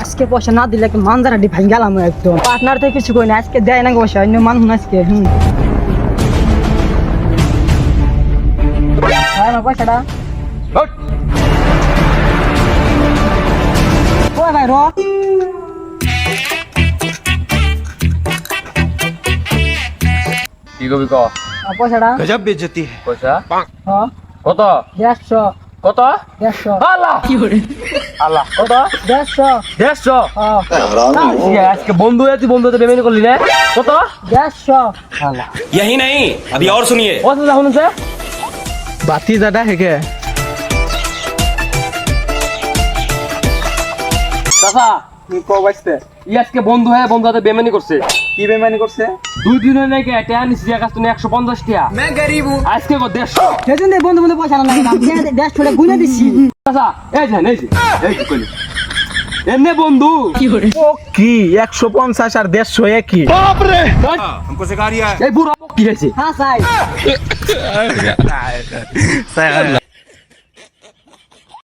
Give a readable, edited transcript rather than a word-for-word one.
আজকে পয়সা না দিলে মানজারাটি ভাই গেলাম একদম। পার্টনার থেকে কিছু কই না, আজকে দেয় না পয়সা, অন্য মানুষ না আজকে। আমার পয়সাটা কই ভাই র কি কবি ক পয়সাটা गजब बेइज्जती है। পয়সা হ্যাঁ কত 150 কত 150 আল্লাহ আল্লাহ কত 150 150 হ্যাঁ আজকে বন্ধু তুই বন্ধুতে পেমেন্ট করলি না কত 150 আল্লাহ यही नहीं, अभी और सुनिए। কত যখন সে বাতি দাদা হেগে চাচা তুই কো বাইতে আজকে বন্ধু হয়ে বন্ধুতে পেমেন্ট করছে কি বেমানি করছে? 2 দিন হয়ে নাকি এটা নিছি কাছ তুমি 150 টাকা मैं गरीब हूँ। আজকে কো 150 সেজন্য বন্ধু বন্ধু পয়সা না লাগে, আমি 150 টাকা গুনে দিছি। চাচা এই যে এই যে কইলি এনে বন্ধু ও কি 150 আর 150 একই? हमको सिखा रिया है। এই বুড়া কি হয়েছে হ্যাঁ সাই